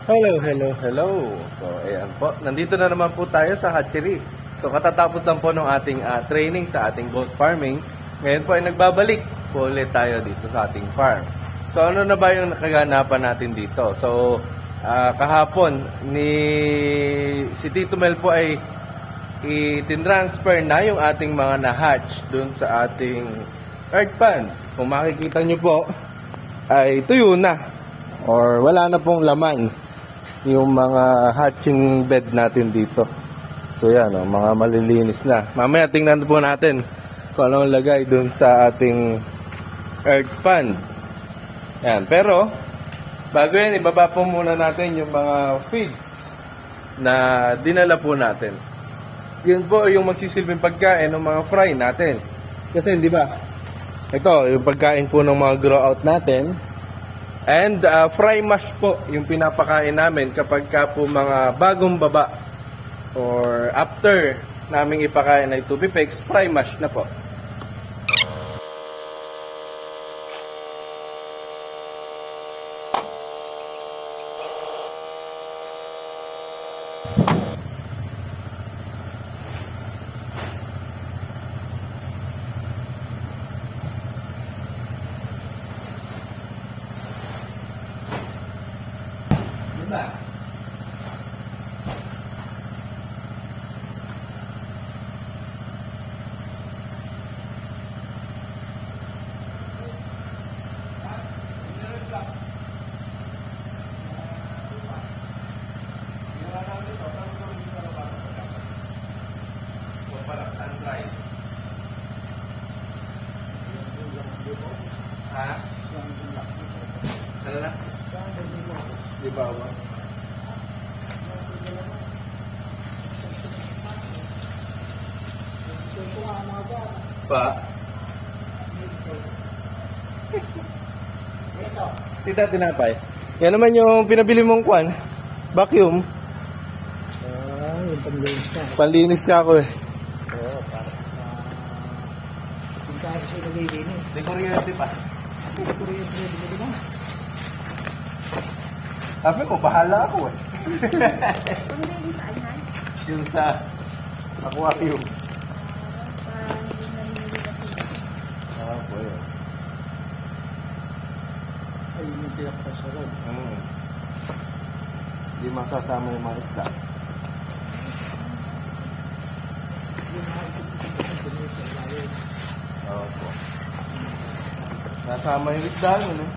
Hello, hello, hello. So, ayan po. Nandito na naman po tayo sa hatchery. So, katatapos lang po ng ating training sa ating goat farming. Ngayon po ay nagbabalik po ulit tayo dito sa ating farm. So, ano na ba yung nakaganapan natin dito? So, kahapon, si Tito Mel po ay itinransfer na yung ating mga na-hatch dun sa ating earth pan. Kung makikita nyo po, ay tuyo na. Or wala na pong laman yung mga hatching bed natin dito. So yan, mga malilinis na. Mamaya tingnan po natin kung anong lagay dun sa ating earth pan. Yan, pero bago yan, ibaba po muna natin yung mga feeds na dinala po natin. Yun po yung magsisilbing pagkain ng mga fry natin. Kasi di ba, ito yung pagkain po ng mga grow out natin. And fry mash po yung pinapakain namin kapag ka po mga bagong baba or after naming ipakain ay Tubipex, fry mash na po. Diba? Ha? Ano na? Di bawas. Pa? Tita, tinapay. Yan naman yung pinabili mong kwan. Vacuum. Yung panlinis ka. Panlinis ka ako eh. Oo, parang yung kasi siya naglilinis. May kuryente pa. Hindi kuryente rin mo diba? Sabi ko, bahala ako eh. Panglinis saan yan? Yung sa aquarium. Po yun. Ayun yung pinapasarap. Hindi masasama yung mga isda. Opo. Nasama yung isda yun eh.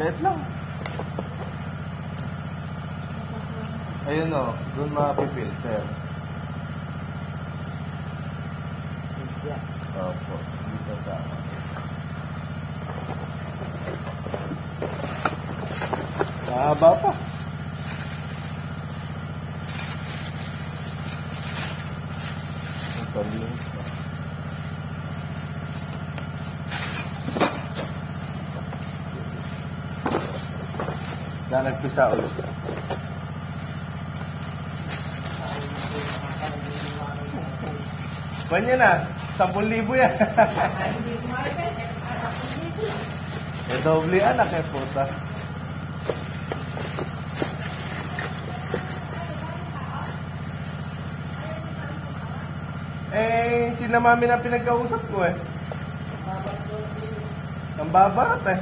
Let lang. Ayun o, doon mapipilter. Opo, dito tama. Mahaba pa. Ito din. Na nagpisa ulit. Banyan na, 10,000 yan. Eh, doble anak eh, puta. Eh, sila mami na pinagkausap ko eh. Ang babat eh.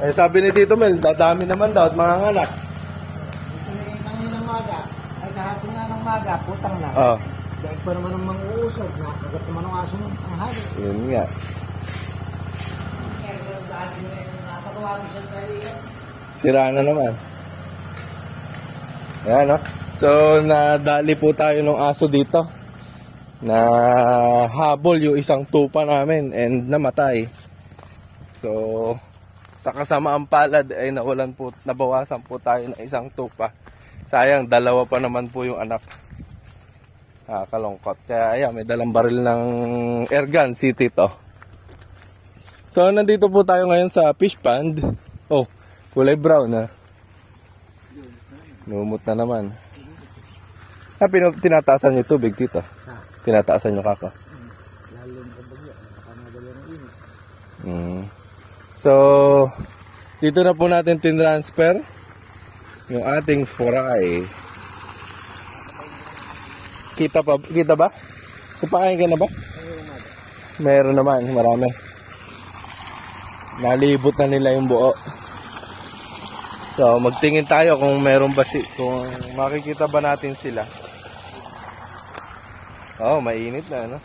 Eh, sabi ni Tito Mel, dadami naman daw at mga anak. Kanina maga, ay kahapon nga ng maga, putang na. Oo. Dahil pa naman ng mga uusog, nakagat naman ng aso ng tanghali. Yun nga. Sira na naman. Ayan, no? So, nadali po tayo ng aso dito. Na habol yung isang tupa namin and namatay. So, sa kasamaang palad ay nabawasan po tayo ng isang tupa. Sayang, dalawa pa naman po yung anak. Kalungkot. Kaya ayan, may dalang baril ng airgun si Tito. So, nandito po tayo ngayon sa fish pond. Oh, kulay brown na. Lumot na naman. Tinataasan niyo tubig, Tito. Tinataasan niyo kako. Lalo ng kabagyo, nakamadala ng init. So, Dito na po natin tinransfer yung ating fry. Kita ba? Kupakain ka na ba? Meron naman, marami. Nalibot na nila yung buo. So, magtingin tayo kung meron ba kung makikita ba natin sila. Oh, mainit na, no?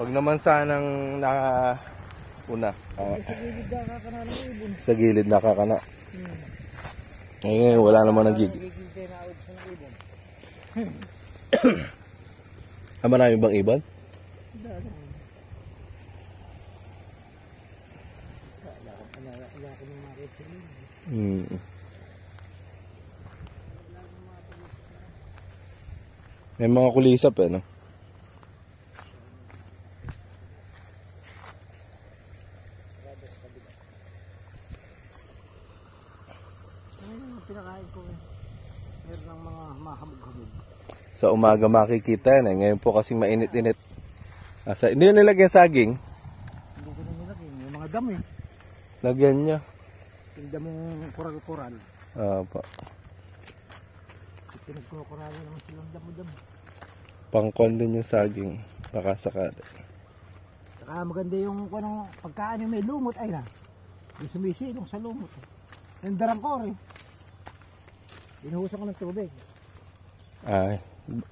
Wag naman sanang una. Sa gilid nakakana. Ngayon, wala naman nagigil. Marami bang ibon? May mga kulisap no? Pinakain ko meron ng mga mahamog-hamog. Sa umaga makikita yan Ngayon po kasi mainit-init. Hindi yun nilagyan saging. Hindi ko na nilagyan. Yung mga damo Lagyan niya. Yung damong kural-kural. Opo. Pinagkukurali naman silang damo-damo. Pangkon din yung saging. Baka sakali. Saka maganda yung pagkaan yung may lumot ay na. Yung sumisilong sa lumot. Yung darangkor Inuhusan ko ng tubig. Ay,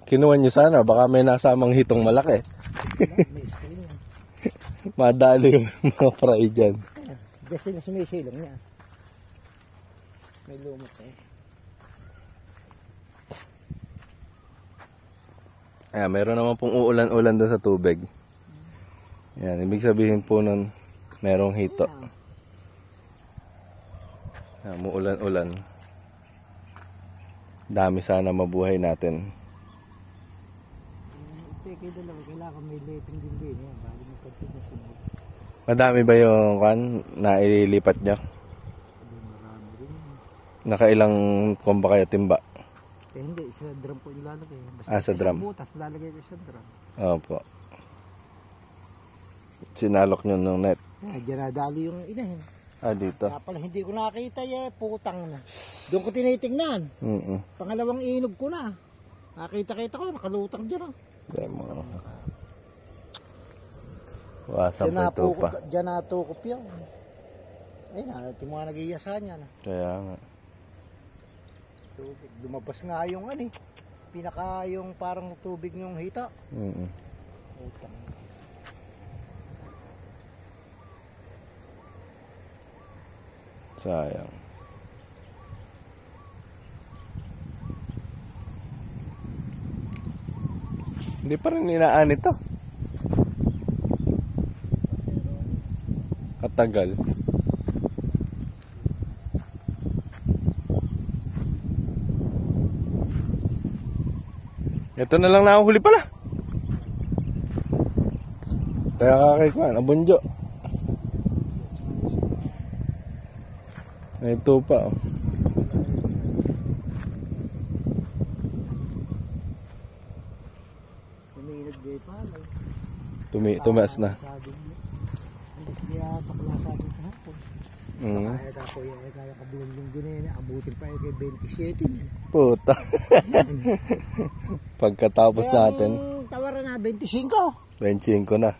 kinuha nyo sana. Baka may nasamang hitong malaki. May screen yan. Madali yung mga fry dyan. Kasi na sumisilong niya. May lumot Meron naman pong uulan-ulan doon sa tubig. Yan, ibig sabihin po nun, merong hito. Muulan-ulan. Dami sana mabuhay natin. Kailangan may letting din yan. Bago may continuation. Madami ba yung na ililipat nyo? Marami rin. Nakailang komba kaya timba? Hindi, sa drum po ilalagay. Sa drum? Butas, lalagay ko sa drum. Opo. Sinalok nyo ng net? Diyan nadali yung inahin. Dito. Kaya pala hindi ko nakita putang na. Doon ko tinitingnan. Pangalawang inog ko na. Nakita ko, nakalutang dyan. Demo. Wasan pa ito pa. Diyan natukop yan. Ayun na, ito mga nag-iyasan yan. Kaya nga. Tubig. Lumabas nga yung pinaka yung parang tubig yung hita. Utang. Sayang. Hindi pa rin inaan ito. Katagal. Ito na lang nahuhuli pala. Kaya kakikuan, abunjo. Ito pa. Tumaas na. Kaya takla sa atin kahapon. Kaya ako kaya kabulan yung ganyan. Abutin pa kay 27. Puta. Pagkatapos natin. Ang tawaran na 25. 25 na.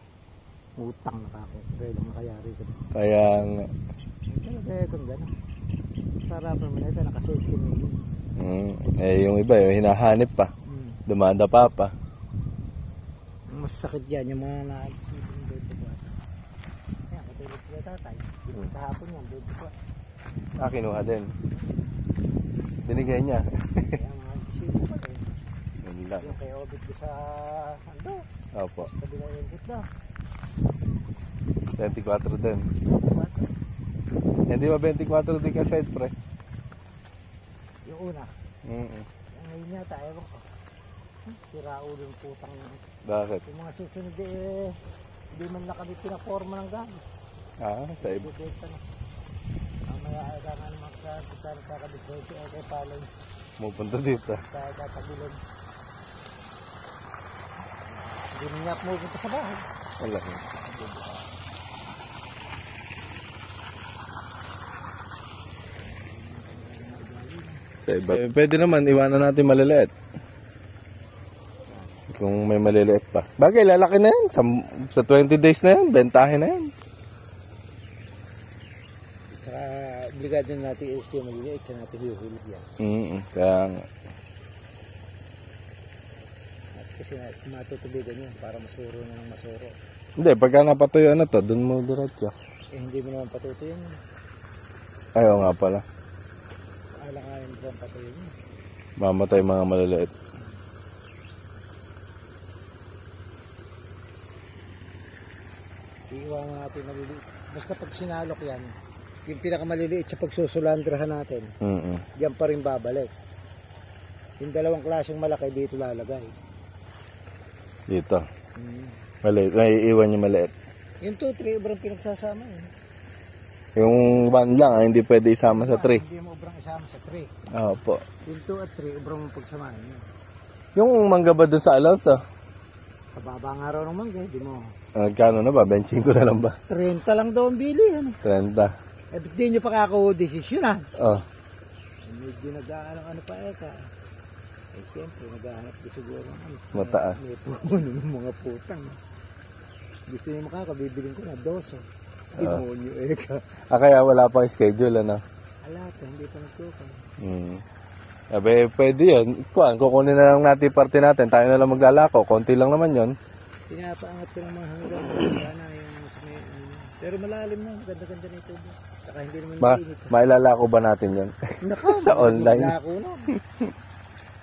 Utang na ako. Kaya lang nakayari ko. Kaya nga. Kaya kung gano'n. Sarap naman ito. Nakasuot ko nyo. Yung iba yung hinahanip pa. Dumadapa pa. Mas sakit yan yung mga na-alsipin ng 24. Kaya katulad ko tatay. Kahapon yan 24. Kinuha din. Binigay niya. Kaya mga alsipin pa rin. Yung kay Obit ko sa Opo. Sa kabila yung gitna. 24 din. Hindi ba 24 din ka side pre? Yung una. Ngayon yata, ewan ko. Sira ulo yung putang. Bakit? Yung mga susunod hindi man na kami pinaporma ng gamit. Sa iba. Mamaya ay ka nga naman kakabiswerte ay kay Palay. Pupunta dito. Kaya katagulan. Hindi niya pumunta sa bahay. Wala. Sa iba. Pwede naman, iwanan natin maliliit. Kung may maliliit pa. Bagay, lalaki na yan. Sa 20 days na yan, bentahin na yan. Tsaka, obligado natin i-SQ maliliit, tsaka natin hiuhulog yan. Kaya nga. At kasi matutubigan yan, para masuro na ng masuro. Hindi, pagka napatuyo na to, dun mo diretso. Hindi mo naman patutuyo yan. Ayaw nga pala. Alang-alang mo ang patuyo yan. Mamatay mga maliliit. Iiwanan natin maliliit. Basta pag sinalok yan, yung pinakamaliliit sa pagsusulandrahan natin, diyan pa rin babalik. Yung dalawang klaseng malaki dito lalagay. Dito. Maliit. Naiiwan yung maliit. Yung 2, 3, obrang pinagsasama yun. Yung 1 lang, hindi pwede isama sa 3. Hindi mo obrang isama sa 3. Opo. Yung 2 at 3, obrang mong pagsamahin yun. Yung mangga ba dun sa Alonso? Kababa nga raw ng mangga, di mo. Nagkano na ba? 25 na lang ba? 30 lang daw ang bili yan. 30. Eh, ba't di nyo pa kakao-desisyonan? Oh. Medyo nag-aanang ano pa eka. Eh, siyempre, nag-aanap di siguro. Mataas. May puno ng mga putang. Gusto nyo makakabibiling ko na 12. Demonyo eka. Kaya wala pang schedule, ano? Alata, hindi pa nagtukan. Sabi, pwede yun. Kukunin na lang natin parte natin. Tayo na lang maglalako. Konti lang naman yun. Pinapaangat ko ng mga hanggang. Sana yung pero malalim na. Ganda-ganda na ito. Saka hindi naman mainit. Mailalako ba natin yun? Sa online. Maglako na.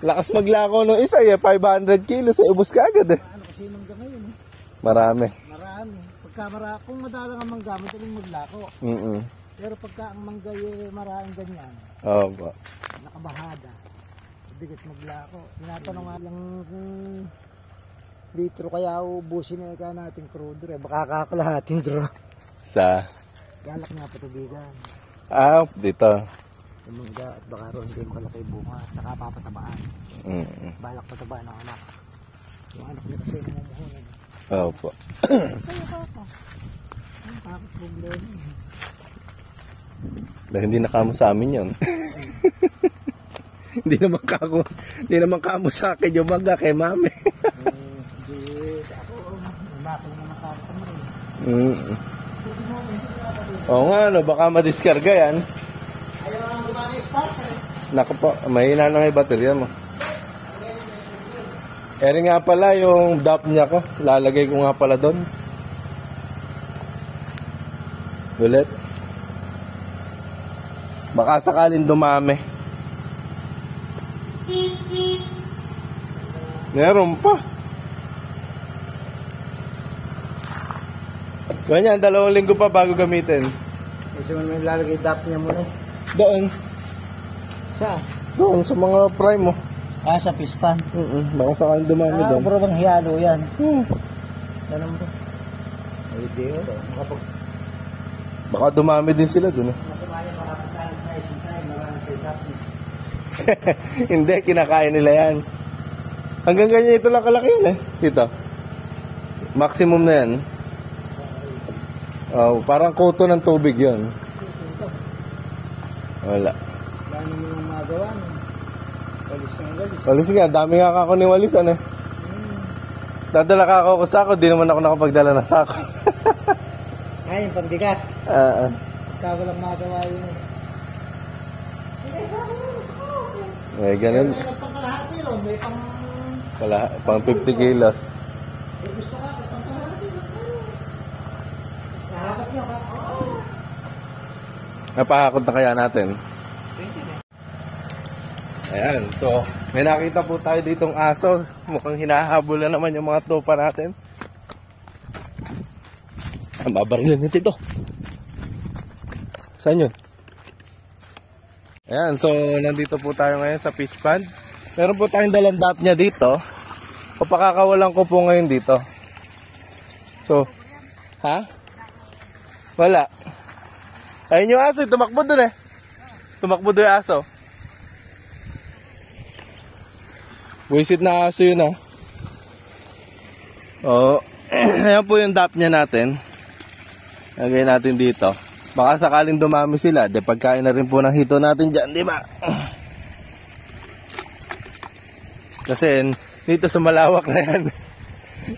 Lakas maglako no isa eh. 500 kilos. Ubus ka agad eh. Ano kasi mangga ngayon eh. Marami. Kung madalang ang mangga, madaling maglako. Pero pagka ang mangga maraming ganyan. Oo po. Nakabahada. Bigat maglako. Tinatanong nga lang kung litro kaya ubusin na ika natin crudo eh. Baka kakalahating draw. Sa? Galak nga patubigan. Dito. Yung mangga at baka ro hindi makalaki bunga. Saka papatabaan. Balak patabaan ng anak. Yung anak niya kasi namumuhunan. Oo po. Kaya papa. Ang tapos problema. Dahil hindi nakamo sa amin yun. Hindi naman kamo sa akin yung mangga kay mami. Hindi ako umakil na makakita mo rin. Oo nga no, baka madiskarga yan. Ayaw lang gumana yung starter. Naku po, mahina na nga yung baterya mo. Eri nga pala yung DAP niya ko. Lalagay ko nga pala doon. Ulit. Baka sakaling dumami. Meron pa. Ganyan, 2 linggo pa bago gamitin. Kasi mo naman lalagay DAP niya muna. Doon. Saan? Doon sa mga prime mo. Sa pispan. Baka sakaling dumami doon. Bro bang hiyalo yan? Ganun ba? Ay, di o. Baka dumami din sila doon. Masumaya makakatalang sa isang tayo. Maraming sa DAP niya. Hindi, kinakain nila yan. Hanggang ganyan ito lang kalaki yan eh. Dito. Maximum na yan. Parang kuto ng tubig yun. Wala. Wala naman yung magawa niya. Walis ka ng walis. Walis nga, dami nga ako ni walisan eh. Dadala ka ako sa sako, di naman ako nakapagdala ng sako. Ay, yung pangbigas. Pagka walang magawa yun. Eh, ganun. May pangkalahati ron, may Pang 50 kilos. gusto ka, pangkalahati ron. Nahakat niya ka. Napahakot na kaya natin. Ayan, so may nakita po tayo ditong aso. Mukhang hinahabol na naman yung mga tropa natin. Ang babaril nito ito. Saan yun? Ayan, so nandito po tayo ngayon sa fish pond. Meron po tayong dalang DAP niya dito. Papakakawalan ko po ngayon dito. So, ha? Wala. Ayun yung aso, tumakbo dun eh. Tumakbo dun yung aso. Wisit na aso yun ah. Oo. Ayan po yung DAP niya natin. Lagay natin dito. Baka sakaling dumami sila, de pagkain na rin po ng hito natin dyan, di ba? Kasi dito sa malawak na yan,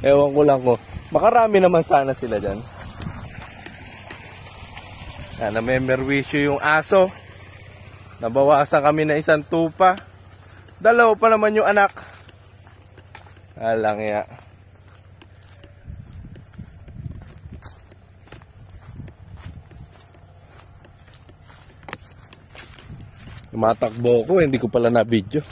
ewan ko lang ko. Makarami naman sana sila dyan. Yan, namemerwisyo yung aso. Nabawasan kami na isang tupa. Dalawa pa naman yung anak. Alang ya. Tumatakbo ko, hindi ko pala na-video.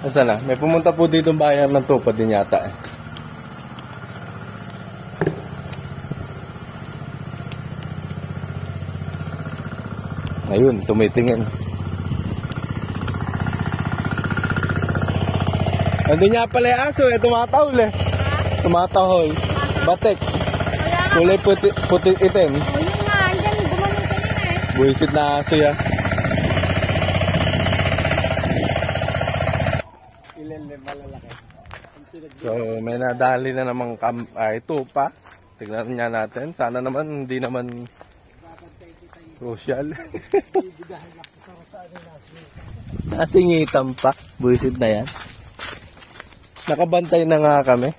Asa na? May pumunta po dito bayan ng tupa din yata eh. Ayun, tumitingin. Nandun niya pala yung aso eh, tumatahol eh. Tumatahol. Batek. Kulay puti itim. O yun nga, andyan, gumanong ka na eh. Buisit na aso yan. Ilan malalaki. So, may nadali na namang tupa. Tignan niya natin. Sana naman, hindi naman crucial. Nasingitan pa. Buisit na yan. Nakabantay na nga kami.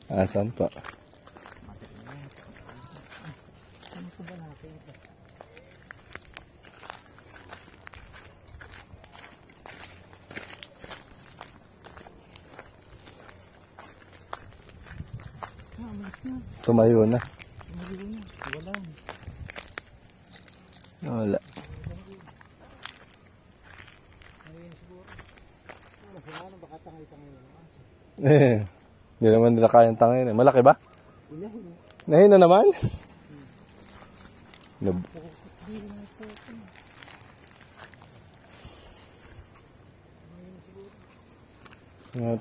Asan pa? Tumayo na. Wala. Hindi naman nila kayang tangin. Malaki ba? Nahin na naman?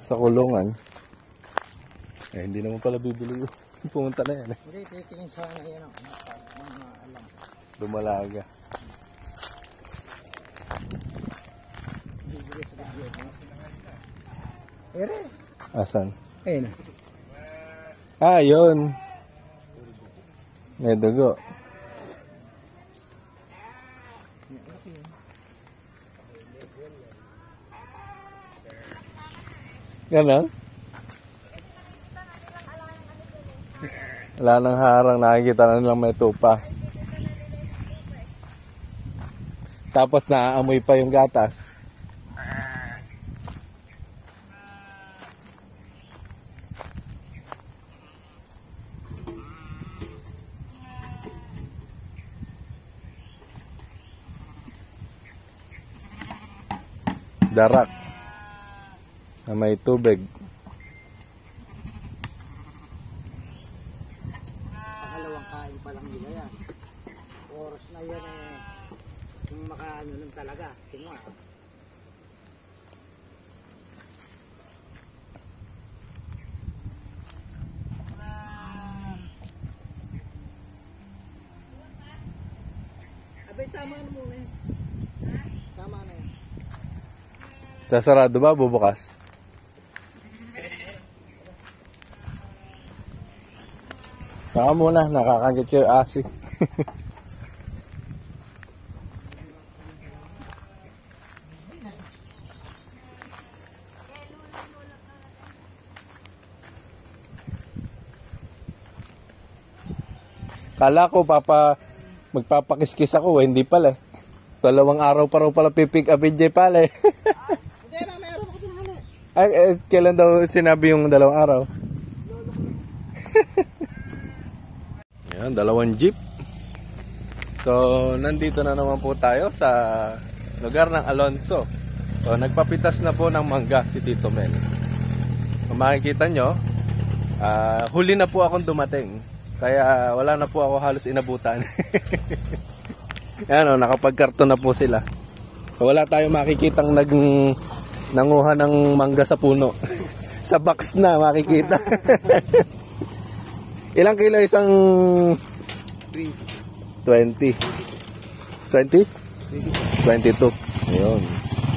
Sa kulungan. Eh, hindi naman pala bibili. Pumunta na yan eh. Hindi, titingin sana yan ang alam. Dumalaga. Ere. Asan? Ayun. Yun. May dugo. Ganon? Wala nang harang, nakikita na nilang may tupa. Tapos naaamoy pa yung gatas. Darak na may tubig. Pangalawang kain pa lang nila yan. Oras na yan eh. Kung makaano nun talaga. Tingnan. Abay, tama na muna eh. Tama na yan. Sasarado ba? Bubukas? Saka muna, nakakagit kayo asi. Kala ko magpapakiskis ako, hindi pala. 2 araw pa raw pala pipick up in J pala. Hindi na, meron ako pinahali. Ay, kailan daw sinabi yung 2 araw? Ayan, 2 jeep. So, nandito na naman po tayo sa lugar ng Alonso. So, nagpapitas na po ng mangga si Tito Mel. Kung makikita nyo, huli na po akong dumating. Kaya wala na po ako halos inabutan. Ayan o, nakapagkarton na po sila. So, wala tayong makikitang nanguha ng mangga sa puno. Sa box na makikita. Ilang kilo isang 20? 20? 22. Ayun.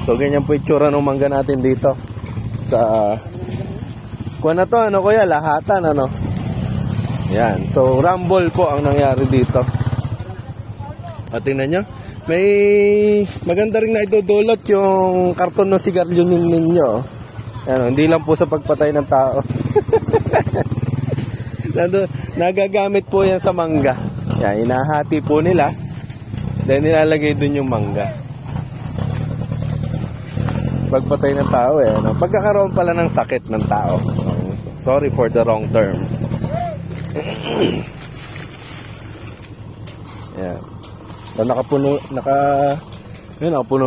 So, ganyan po itsura ng mangga natin dito. Sa... Kuha na to, ano kuya? Lahatan, ano? Yan. So, rumble po ang nangyari dito. At tingnan nyo, may maganda rin na idudulot yung karton ng sigarilyo ninyo. Yan, hindi lang po sa pagpatay ng tao. Nagagamit po yan sa mangga. Yan, inahati po nila. Then nilalagay dun yung mangga. Pagpatay ng tao eh. Ano? Pagkakaroon pala ng sakit ng tao. Sorry for the wrong term. Yan. So, nakapuno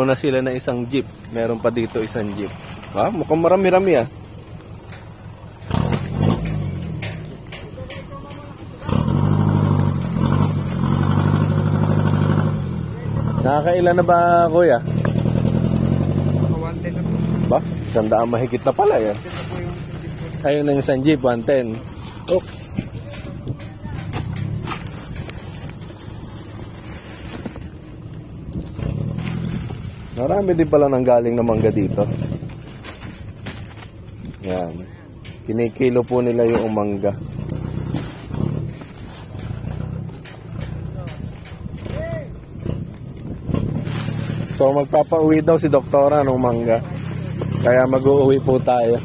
na sila na isang jeep. Meron pa dito isang jeep. Mukhang marami-rami ah. Nakakailan na ba, kuya? 110 na po. Ba? 100 mahigit na pala yan. Ayun na yung isang jeep, 110. Oops. Marami din pala nang galing na mangga dito. Yan. Kinikilo po nila yung mangga. So magpapauwi daw si doktora ng mangga. Kaya mag-uuwi po tayo.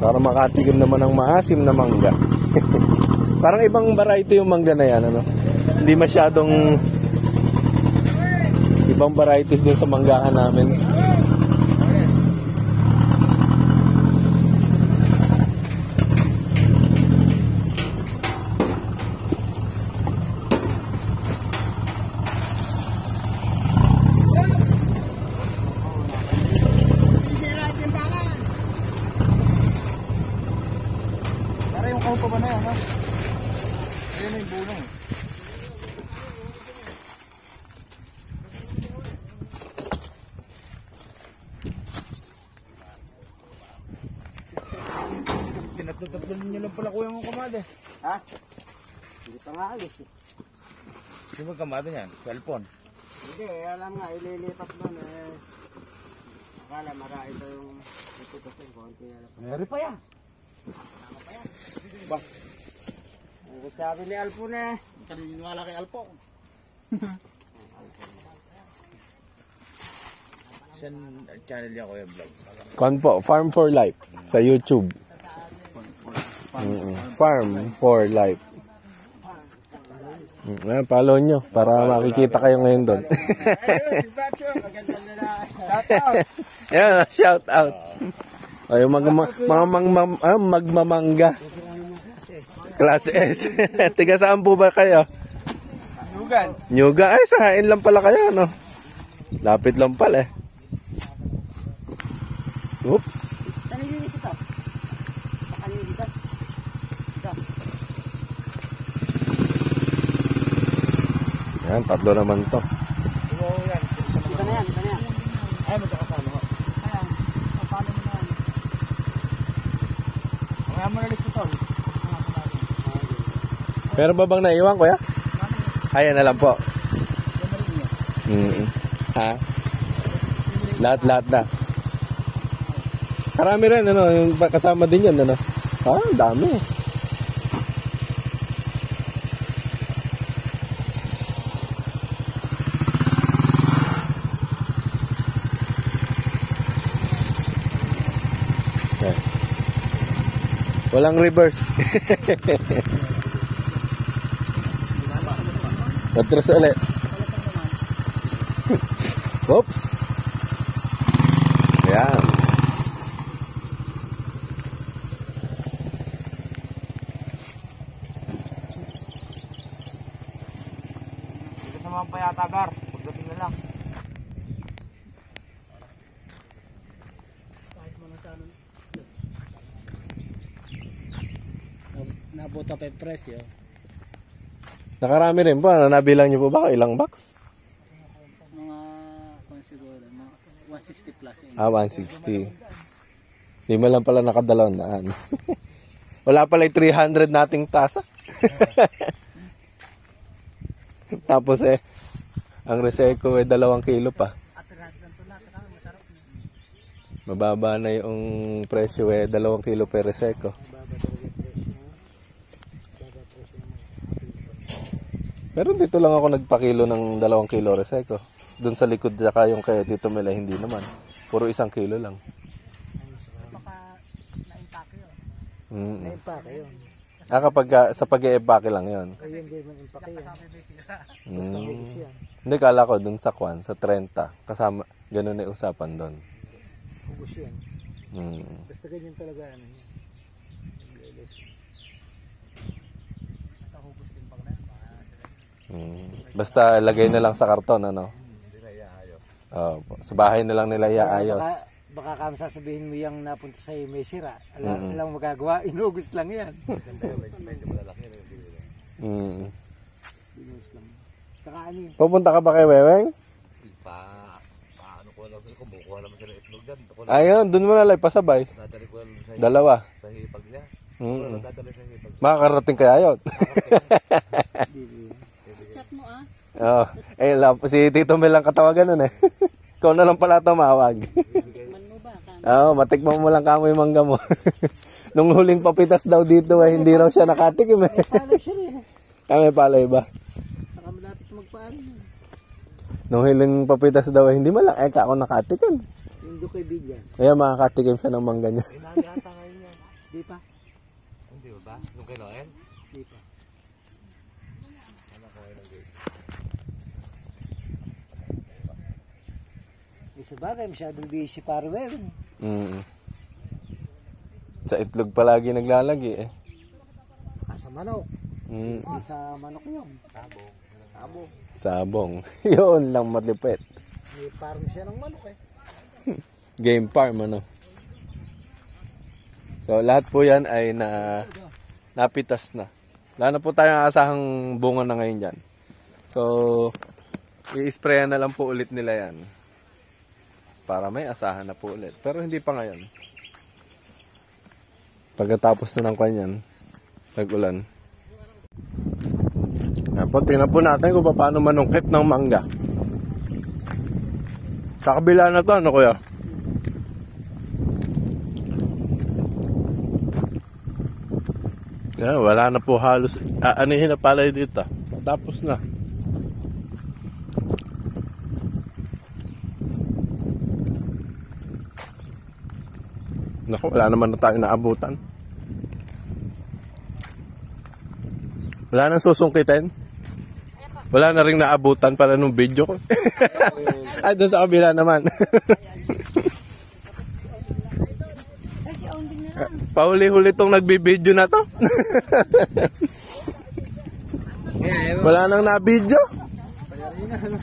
Para makatigim naman ng maasim na mangga. Parang ibang variety yung mangga na yan, ano? Hindi masyadong ibang varieties dun sa manggahan namin. Para yung kaupo ba na yan, ha? Ayun na yung bunong. Pinatutupin niyo lang pala kuya mong kamade. Ha? Hindi pa nga alis eh. Sino ba kamado niyan? Cellphone? Hindi, alam nga, ililipat doon eh. Akala marami ito yung itutusin, konti na lang. Meron pa yan. Ba? Ang sabi ni Alpon eh. Kaniniwala kay Alpo. Saan channel niya kuya vlog? Kan po, Farm for Life sa YouTube. Farm for Life. Follow nyo para makikita kayo ngayon doon. Ayun, si Bacho, magandang lalaki. Shout out! Yan, shout out. Ay, magmamangga. Class S. Tiga saan po ba kayo? Nugan. Nyuga. Ay, sahain lang pala kayo, no? Lapit lang pala eh. Oops. Nalilinis ito. Pakalili dito. Dito. Yan, tatlo naman to. Oo yan. Dito na yan, dito na yan. Ay, magkakasama ko. Ayan. Paano mo na yan? Kaya mo nalis ito. Pero ba bang naiwan, kuya? Ayan na lang po. Ha? Lahat na. Karami rin, ano, yung kasama din yan, ano. Dami. Okay. Walang reverse. Patras ulit. Oops. Ayan. Dito sa mga payatagar. Pagdating na lang. Nabuta pa yung presyo. Nakarami rin po. Nabilang niyo po ba? Ilang box? Mga, kung siguro, 160 plus. 160. Di mo lang pala nakadalawang daan. Wala pala yung 300 nating tasa. Tapos ang Reseco 2 kilo pa. Mababa na yung presyo 2 kilo per reseko. Baba talaga yung presyo niya. Baba presyo ng mga Pero dito lang ako nagpakilo ng 2 kilo reseko. Doon sa likod saka yung kay Tito Mel hindi naman. Puro 1 kilo lang. Baka na-impake yun. na-impake yun. Kapag sa pag-i-empake lang yun. Ay, hindi man impake yan. Mm. Hindi, kala ko doon sa Kwan, sa 30. Kasama, ganun na yung usapan doon. Hugos yan. Basta ganyan talaga ano yan. Basta lagay na lang sa karton, ano? Sa bahay na lang nila iaayos. Baka kami sasabihin mo yung napunta sa'yo may sira. Alam magagawa, inugos lang yan. Inugos lang. Saka ano yun? Pupunta ka ba kay Weweng? Ano ko lang sila, kumukuha naman sila itlog dyan. Ayun, doon mo na lang pasabay. Dadali ko lang sa Dalawa. hipag niya. Dadali sa hipag. Makakarating kaya yun. Chat mo ah. Oh, si Tito Mel lang katawagan nun eh. Ikaw na lang pala tumawag. Man mo ba? Matikman mo lang kamoy mangga mo. Nung huling papitas daw dito hindi raw siya nakatikim eh. Paano siya rin? Kami palay ba? Saka malapit magpaano yun. Nung huling papitas daw hindi man lang ako nakatikim. Yung doon kay Bigyan. Kaya makakatikim siya ng mangga niya. Inagata ngayon yan. Di pa? Hindi ba? Nung kay Noel? Di pa. Sa bagay, masyadong busy para Weweng. Sa itlog palagi naglalagi eh. Sa manok. Sa manok yun. Sabong. Sabong. Yun lang malipit. May farm siya ng manok eh. Game farm ano. So lahat po yan ay napitas na. Wala na po tayong asahang bunga na ngayon dyan. So i-sprayan na lang po ulit nila yan. Para may asahan na po ulit. Pero hindi pa ngayon. Pagkatapos na ng kanyan, tag-ulan. Tingnan po natin kung paano manungkit ng mangga. Sa kabila na to, ano kuya? Yan, wala na po halos. Anihin na pala dito. Tapos na. Naku, wala naman na tayong naabutan. Wala nang susungkitin. Wala na rin naabutan pala nung video ko. Ay, doon sa kabila naman. Pauli-huli tong nagbibideo na to. Wala nang na-video.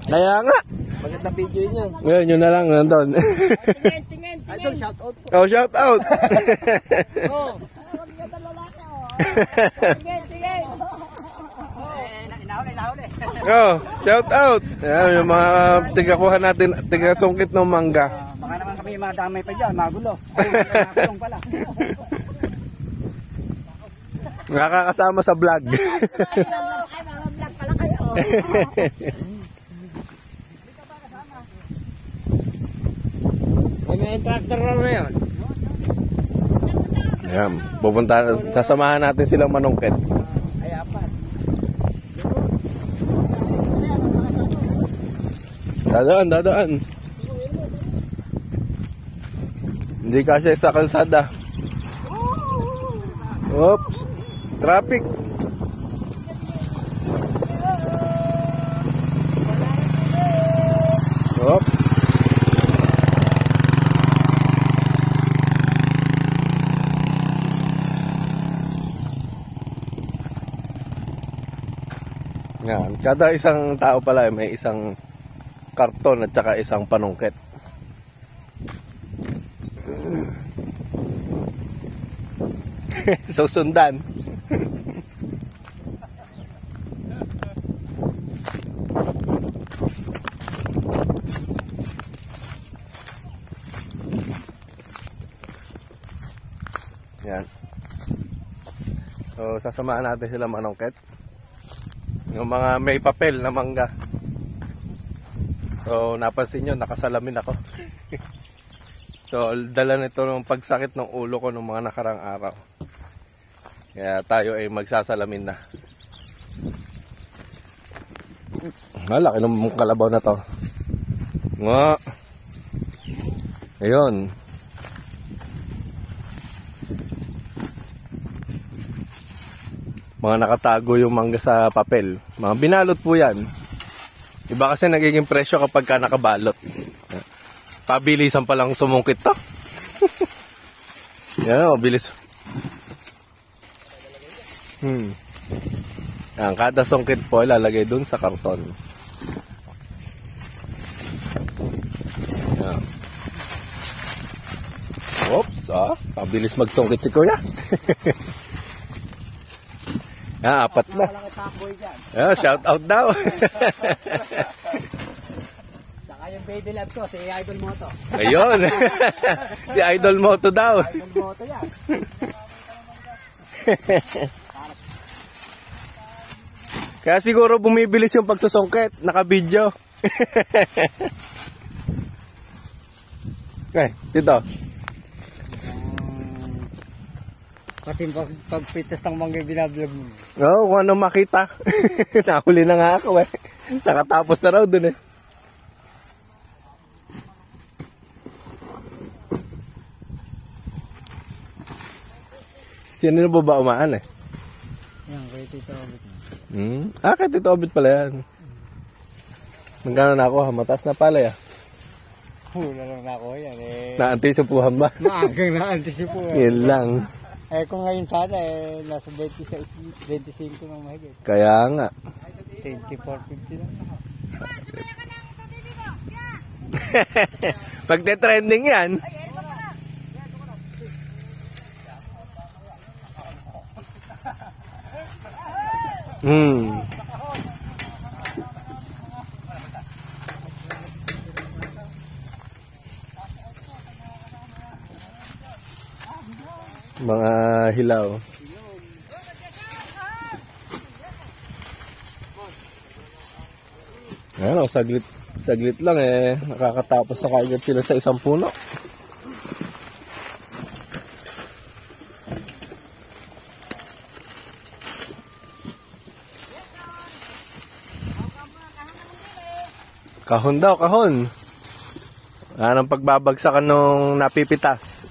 Kaya nga. Bakit na video niya? Ngayon, yun na lang nandun. Tingin. Idol, shout out po. Oh, shout out. Oh. Tingin. Inahuli. Oh, shout out. Yan, yung mga tigakuha natin, tigasungkit ng mangga. Baka naman kami madamay pa dyan, magulo. Ay, nakulong pala. Nakakasama sa vlog. Ay, mga vlog pala kayo. May tractor roll na yun. Ayan, sasamahan natin silang manungkit. Ay, apat. Dadaan. Hindi kasi sa kalsada. Oops. Traffic. Oops. Yan. Kada isang tao pala may isang karton at saka isang panungkit. Susundan. Yan. So, sasamahan natin sila manungkit. Yung mga may papel na mangga. So, napansin nyo, nakasalamin ako. So, dala nito ng pagsakit ng ulo ko ng mga nakarang araw. Kaya tayo ay magsasalamin na. Malaki ng kalabaw na to. Nga. Ayun. Mga nakatago yung mangga sa papel. Mga binalot po yan. Iba kasi nagiging presyo kapag ka nakabalot. Pabilisan pa lang sumungkit to. Yan, mabilis. Yan, kada sungkit po ilalagay dun sa karton. Yan. Oops, pabilis magsungkit si Kuya. Yan, 4 na. Yan, shout out daw. Saka yung baby love ko, si Idol Moto. Ayun. Si Idol Moto daw. Idol Moto yan. Kaya siguro bumibilis yung pagsusungkit. Naka-video. Dito. Pati pagpitas ng mga binablog mo. Oo, kung ano makita. Nahuli na nga ako eh. Nakatapos na raw dun eh. Sino na ba umaan eh? Yan, kay Tito Obit. Kay Tito Obit pala yan. Magkano na ako ha? Mataas na pala ya. Hula lang na ako yan eh. Na-antisipuhan ba? Maagang na-antisipuhan. Yun lang. Eh kung ngayon sana nasa 26, 25 ng mahigit. Kaya nga. 24.50 lang. Pagte-trending yan. Mga hilaw. Ano, saglit lang eh. Nakakatapos na kaagad sila sa isang puno. Kahon daw, kahon. Anong pagbabagsakan nung napipitas?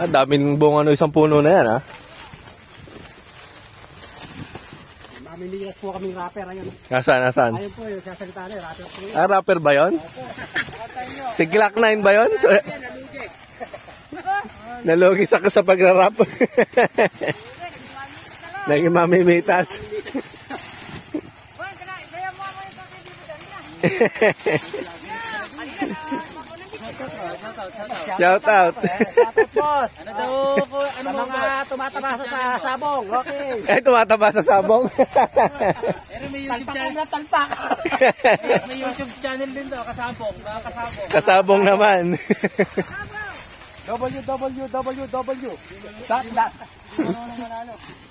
Daming bunga no isang puno na yan, ha? Mamiligas po kaming rapper, ayun. Nasaan? Ayun po, yung sasalita na, rapper po yun. Rapper ba yun? Si Glock 9 ba yun? Nalugi sa pagrarap. Naging mamimitas. Shout out. Boss. Ano mga tumatabasa sa sabong? Okay. Tumataba sa sabong. May YouTube channel. Talpak. May YouTube channel din daw, kasabong. Kasabong. Kasabong naman. www.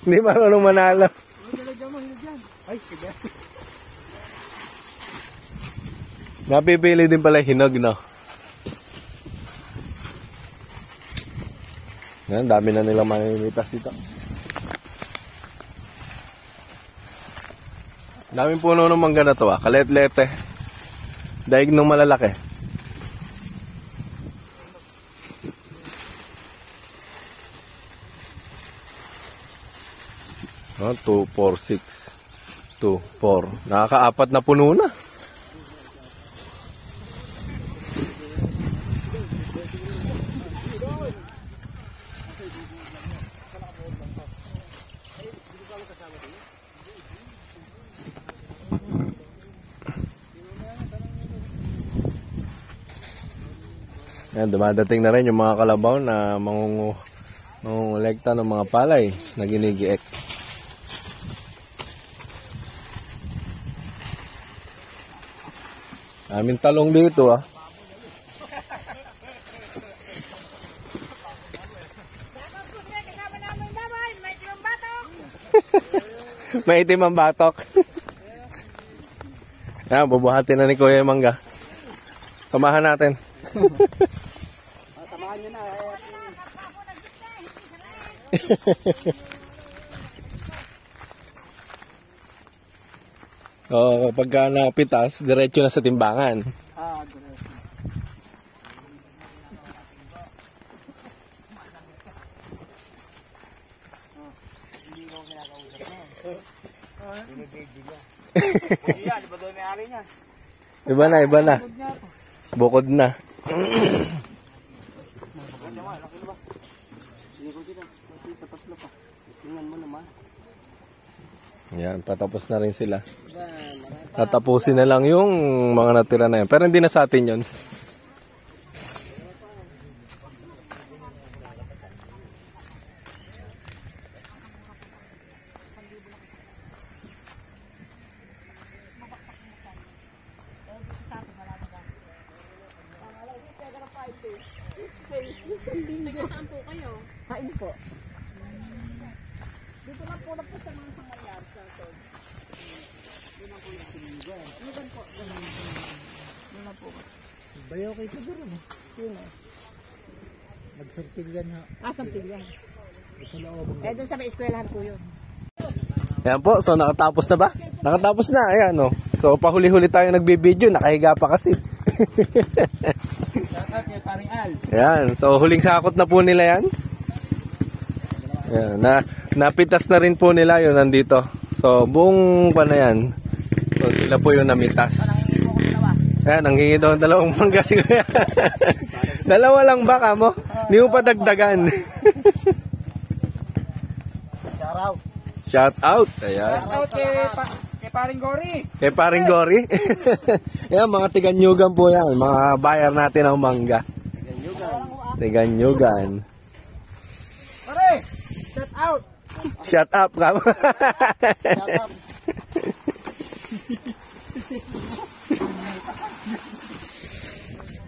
Hindi marunong manalo. Ay, sige. Napipili din pala hinog, no? Yan, dami na nilang mamimitas dito. Daming puno ng mangga na to, kalet-lete. Daig nung malalaki. 2, 4, 6. 2, 4. Nakaka-4 na puno na. Yan, dumadating na rin yung mga kalabaw na mangungulekta ng mga palay na ginigiek. Aming talong dito, ah. May itim ang batok. Yan, bubuhatin na ni Kuya yung mangga. Samahan natin. Samahan nyo na. Pagka napitas, diretso na sa timbangan. Diretso. Hindi ko kinakausap na. Binibigil niya. Yan, iba daw may-ari niya. Iba na. Bukod na. Yan, patapos na rin sila. Tatapusin na lang yung mga natira na yan. Pero hindi na sa atin yun. Saan po kayo? Kain po. Dito lang po sa mga sangayan. Bayaw kayo ito doon. Sino? Nagsuntil yan ha. Santil yan. Sa loob. Doon sa may eskwelahan po yun. Ayan po, so nakatapos na ba? Nakatapos na, ayan o. So pahuli-huli tayo nagbibideo, nakahiga pa kasi. Ayan, so huling sakot na po nila yan. Ayan, napitas na rin po nila yun nandito. So buong pa na yan. So sila po yung namitas. Ayan, nanghingi daw ang dalawang mangga si Kuya. Dalawa lang ba ka mo? Hindi mo pa dagdagan. Shout out. Ayan. Shout out kay Paring Gory. Kay Paring Gory. Ayan, mga tiganyugan po yan. Mga bayar natin ng mangga. Tiganyugan. Pare, shout out. Shut up ka mo. Shout out.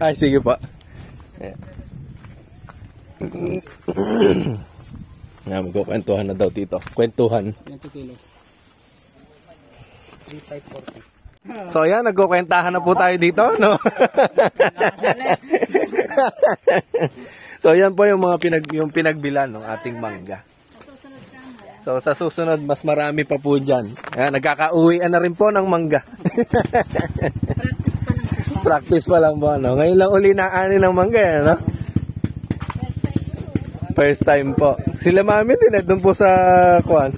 Ay, sige po. Magkukwentuhan na daw dito. Kwentuhan. 20 kilos. 3,540. So yan, nagkukwentahan na po tayo dito, no? So yan po yung mga pinagbilan ng ating mangga. So sa susunod, mas marami pa po dyan. Ayan, nagkakauwian na rin po ng mangga. Practice pa lang po, no? Ngayon lang uli na-ani ng mangga, no? First time po. Sila mami din, doon po sa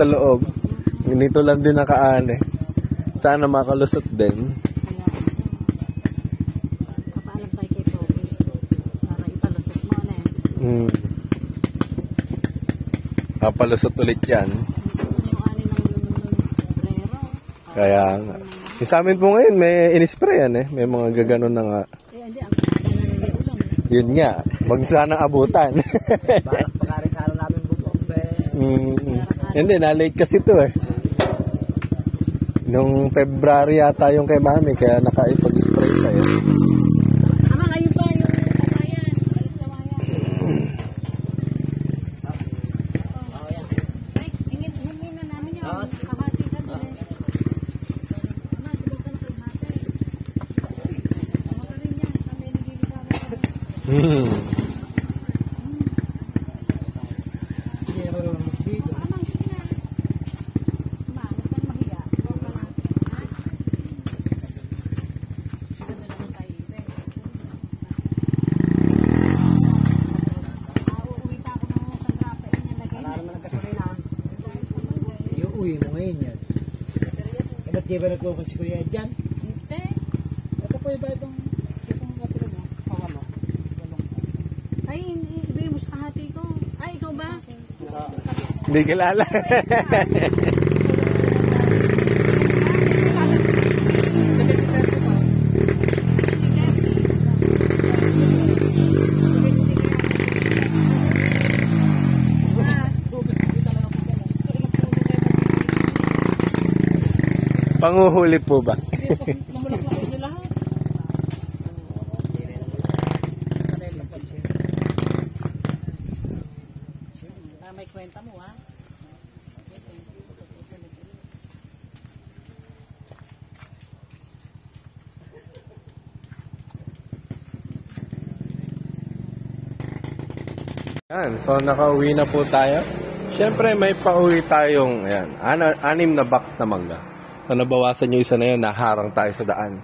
loob. Nito lang din naka-ani. Sana makalusot din. Papaalam tayo kay Toby. Para ipalusot mo na yan. Kapalusot ulit yan. Yung ani ng brero. Kaya nga. Yung sa amin po ngayon, may in-spray yan eh. May mga gaganon na nga. Hindi, ang ulam. Yun nga, magsanang abutan. Balak pagkarisalo namin bubombe. Hindi, na-late kasi ito eh. Nung February yata yung kay mami, kaya nakaipag-spray tayo. Ama, kayo pa yung kabayan. Ay, hingin na namin yung kahati ka doon. Ama, diba ka na kahati? Ama ka rin yan. Kami nagiging ka na. Hindi na marunong dito. Ama, sige na. Ama, huwag kang mahiya. Huwag ka na. Ganda naman tayo, Ibe. Uuwi pa ako ng sandrapa niya lagay Wala na. naman ang gasolina. Iuwi mo ngayon yan. Eh, ba't di ba nagpupunta si Kuya dyan? Hindi. Ito po iba itong katulog mo. Saka mo. Ay, ibigay mo sa kahati ko. Ay, ikaw ba? Hindi kilala. Panguhuli po ba? May kwenta mo, ha? Yan, so nakauwi na po tayo. Siyempre may pauwi tayong ayan, 6 na box na mangga. So nabawasan yung isa na yun, naharang tayo sa daan.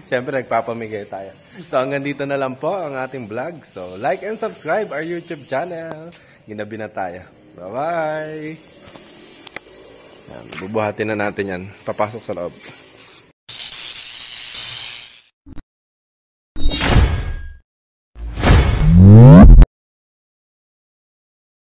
Siyempre nagpapamigay tayo. So hanggang dito na lang po ang ating vlog. So like and subscribe our YouTube channel. Ginabi na tayo. Bye-bye! Yan, bubuhatin na natin yan. Papasok sa loob.